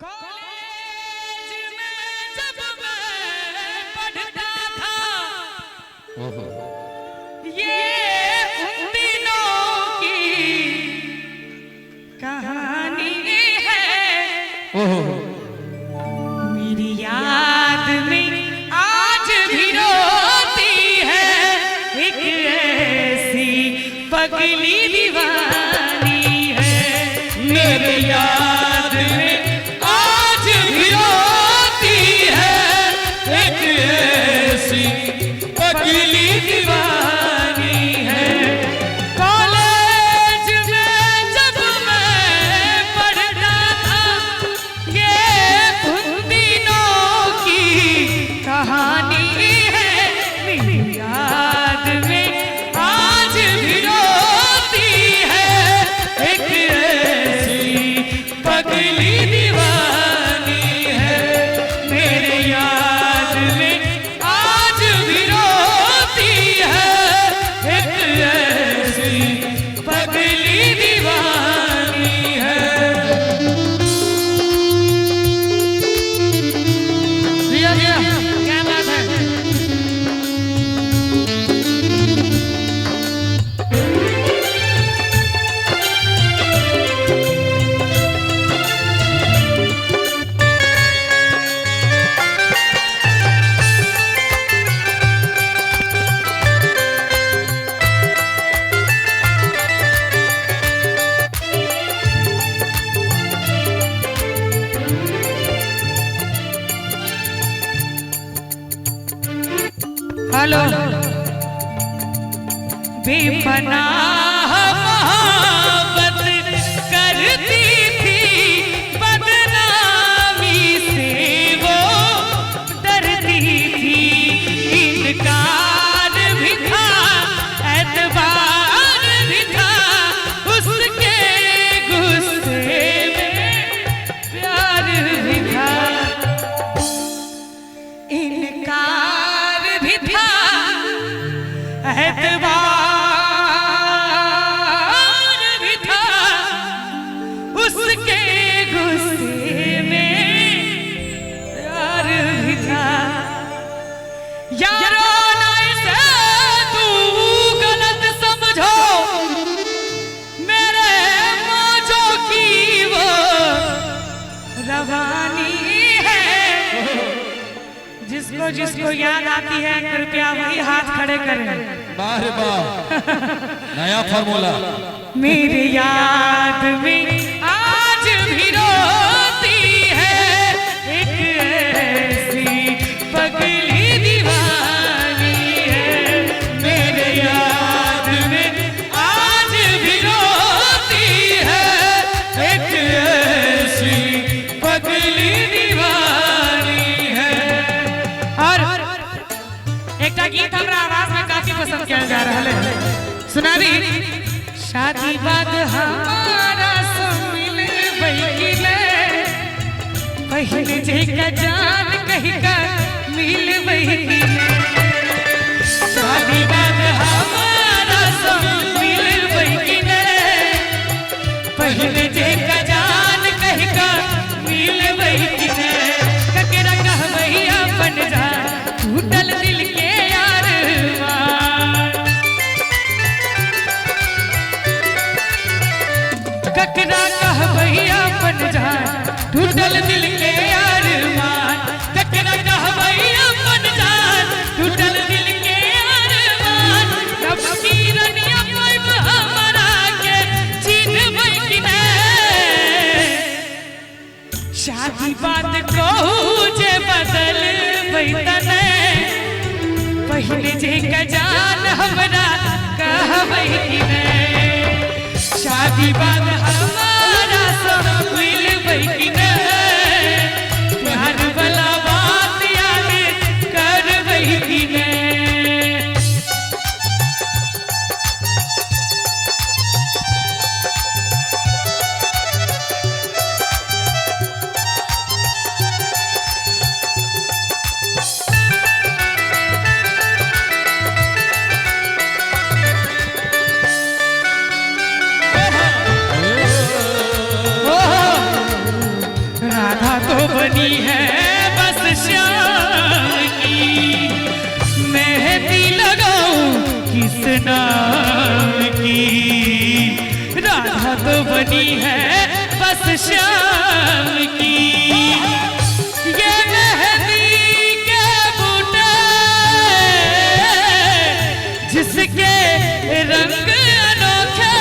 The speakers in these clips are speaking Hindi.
कॉलेज में जब मैं पढ़ता था ये उन दिनों की कहानी है। मेरी याद में आज भी रोती है एक ऐसी पगली दीवानी है। मेरी याद में आज भी रोती है एक ऐसी पगली दीवानी है। कॉलेज में जब मैं पढ़ता था ये उन दिनों की कहानी है। मेरी याद में आज भी रोती है एक ऐसी पगली दीवानी है। मेरे याद में आज भी रोती है एक ऐसी पगली दीवानी है। भैया भैया क्या बात है। हेलो बेपनाह मोहब्बत करती थी बदनामी से वो डरती थी। इनकार भी था एतबार भी था उसके गुस्से में प्यार भी था। इनकार भी था एतबार भी था उसके गुस्से में प्यार भी था। यारो ना इसे तू गलत समझो मेरे मौजों की वो रवानी है। जिसको जिसको याद आती है कृपया वही हाथ खड़े करें। वाह वाह नया फार्मूला। मेरी याद में आज भी रोती है एक ऐसी पगली दीवानी है। मेरे याद में आज भी रोती है एक ऐसी पगली दीवानी है। और एक गीत हमरा आवाज में काफी पसंद किया जा रहा है, सुना भी। शादी बाद हमारा मिल बहिले पहले जेका जान कही का मिल बहिले। शादी बाद हमारा मिल बहिले पहले जेका जान कही का मिल बहिले। ककरा कहवैया बन जा टूटल दिल के यार ककरा कहवैया बन जा टूटल दिल के यार मान। ककरा कहवैया बन जा टूटल दिल के यार मान। रब की रनिया पाइब हमारा के चिन्ह कि शादी बात कहू जे बदल बैतने पहले जे का जान हमरा कहबै कि नहीं। शादी बाद हमारा सब मिलबै कि नहीं। प्यार वाला बात याद करबै कि नहीं। राधा तो बनी है बस श्याम की। मेहंदी लगाऊं किस नाम की, राधा तो बनी है बस श्याम की। ये मेहंदी के बूटे जिसके रंग अनोखे,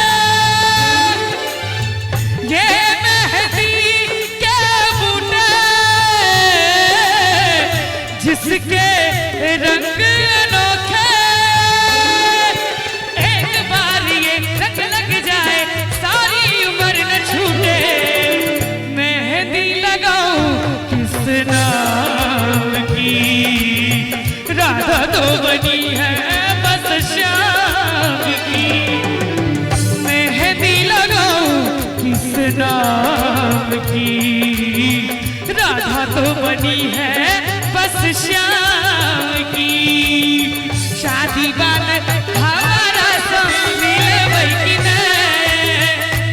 ये मेहंदी के बूटे जिसके रंग अनोखे, एक बार ये रंग लग जाए सारी उम्र न छूटे। मेहंदी लगाऊं किस नाम की, राधा तो बनी है बस श्याम की। मेहंदी लगाऊं किस नाम की, राधा तो बनी है बस श्याम की। शादी वाला हमारा सब मिले वही की नहीं,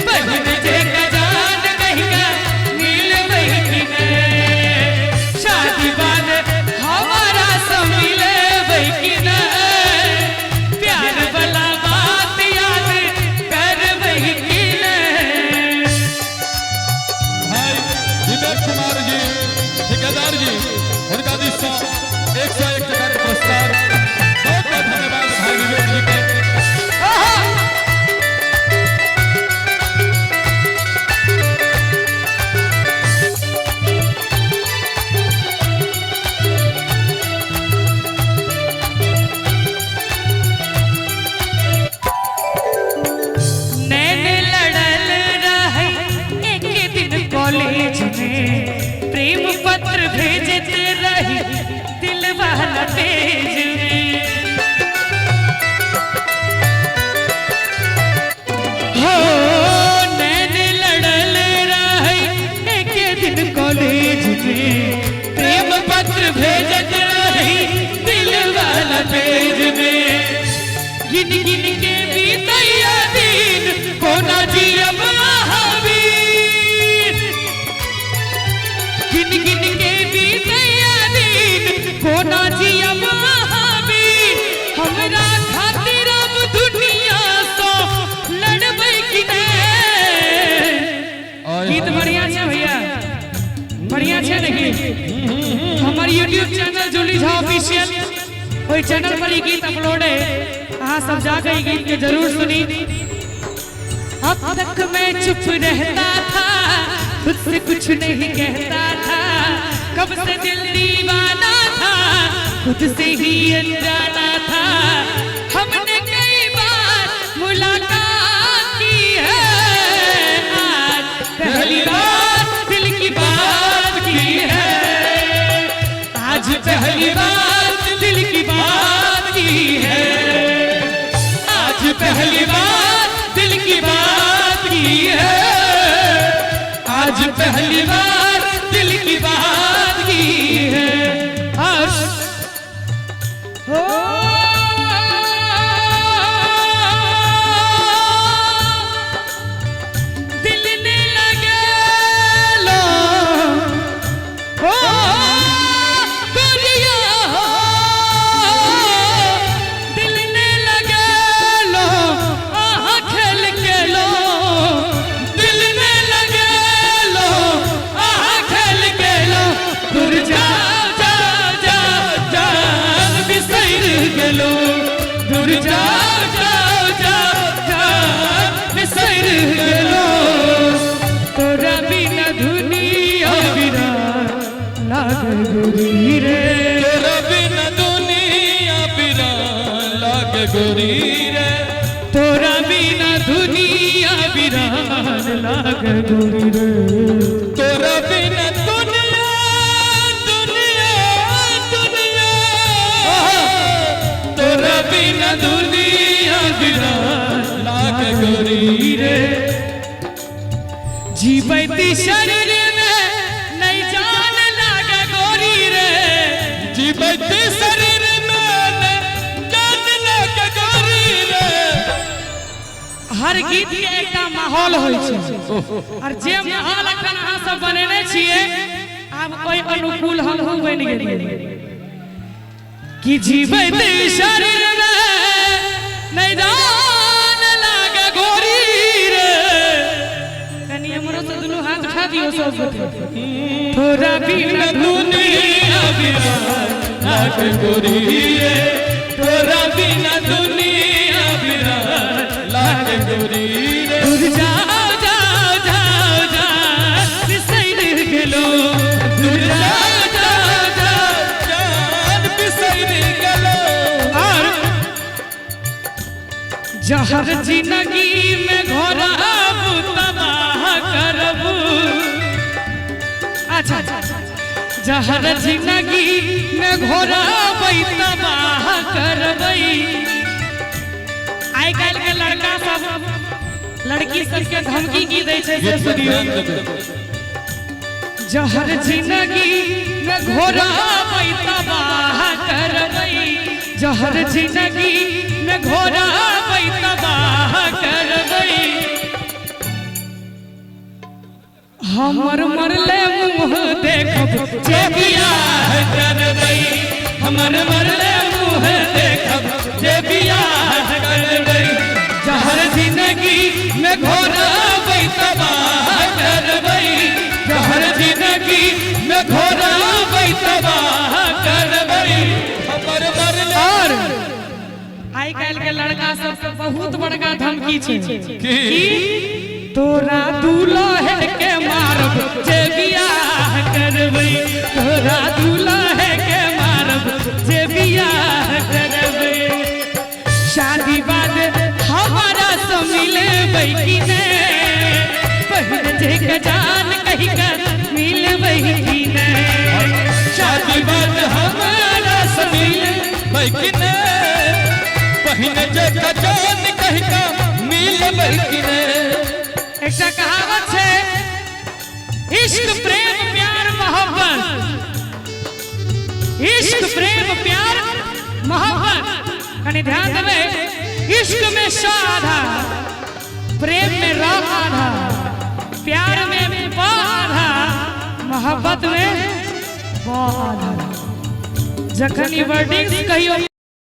बहन जे का जान कहिया मिले वही की नहीं। शादी वाला हमारा सब मिले वही की नहीं, प्यार वाला बात याद कर वही की नहीं। भाई विवेक कुमार जी ठेकेदार जी उनका दिशा 101 टका का पुरस्कार। बहुत बहुत धन्यवाद भाई विवेक जी के। नैन लड़ल रहे एक दिन कॉलेज में, प्रेम पत्र भेजते रही दिल वाला पेज में। हो नैन लड़ल रहे एक दिन कॉलेज में, प्रेम पत्र भेजते रही दिल वाला पेज में। गिन गिन के बीतैया दिन कोना जी अब महावीर, गिन गिन के बीतैया दिन कोना जी अब महावीर। हमरा खातिर अब दुनिया सो लड़बै कि नहीं। गीत बढ़िया छे भैया, बढ़िया छे नहीं। हमार YouTube channel Julie Jha official, कोई चैनल पर ही गीत अपलोड है, हाँ सब जाकर ये गीत के जरूर सुनी। अब तक मैं चुप रहता था, खुद से कुछ नहीं कहता था, कब से दिल दीवाना था, खुद से ही अनजाना था। हमने कई बार मुलाकात की है, आज पहली बार दिल की बात की है, आज पहली बार दिल की बात की है, आज पहली बार दिल की बात की है, आज पहली बार दिल की बात की है। हो दिल ने लगे लो, हो गोरिया दिल ने लगे लो, आहा खेल के लो, दिल ने लगे लो, आहा खेल के लो। दूर जाओ जाओ जाओ जान बिसर गेलो, दूर जाओ जाओ जाओ जान बिसर गेलो। तोरा बिना दुनिया वीरान लागे गोरी रे, तेरा बिना दुनिया वीरान लागे गोरी रे, तोरा बिना दुनिया वीरान लागे गोरी रे। तोरा बिना दुनिया दुनिया दुनिया, तोरा बिना दुनिया वीरान लागे गोरी रे। जीवती शरीर में नहीं जान लागे गोरी रे, जीवित शरीर में जान लागे गोरी रे। हर गीत के एक माहौल होइ छै, और जे माहौल अखन अहाँ सब बनेने छियै अब कोई अनुकूल हम हो बन गेलिए कि जीवे ते शरीर में नहीं दान लागे गोरी रे कनी हमरो से दुनु हाथ उठा दियो सब थोड़ा बिना दुनिया बिना लागे गोरी रे थोड़ा बिना दुनिया बिना लागे गोरी रे दूर जाओ जाओ जाओ जाओ बिसैर गेलो दूर जाओ जाओ जाओ जान बिसैर गेलो और जहर जिंदगी में घोराबू तबाह करबू अच्छा जहर जिंदगी में घोराबै तबाह करबै आइ काल्हि के लड़का सब लड़की सबके धमकी की दै छै से सुनियो जहर जिंदगी में घोराबै तबाह करबै जहर जिंदगी में घोराबै तबाह करबै हमर मरले मुंह देखब जे बियाह करबै हमर मरले मुंह देखब जे बियाह करबै जहर जिंदगी में घोराबै तबाह करबै जहर जिंदगी में घोराबै तबाह करबै हमर मरले और आइ काल्हि के लड़का सब बहुत बड़का धमकी छै कि तोरा दुल्हन के मारब जे बियाह करबै तोरा दुल्हन के मारब जे बियाह करबै शादी बाद हमारा से मिलबै कि ने पहले जे के जान कहि के मिलबै कि ने शादी बाद हमारा से मिलबै कि ने पहले जे के जान कहि के मिलबै कि ने एक कहावत है इश्क प्रेम प्यार मोहब्बत इश्क प्रेम प्यार मोहब्बत कनी ध्यान देवे इश्क में श आधा प्रेम में र आधा प्यार में प आधा मोहब्बत में ब आधा जखन वर्डिंग्स कहियो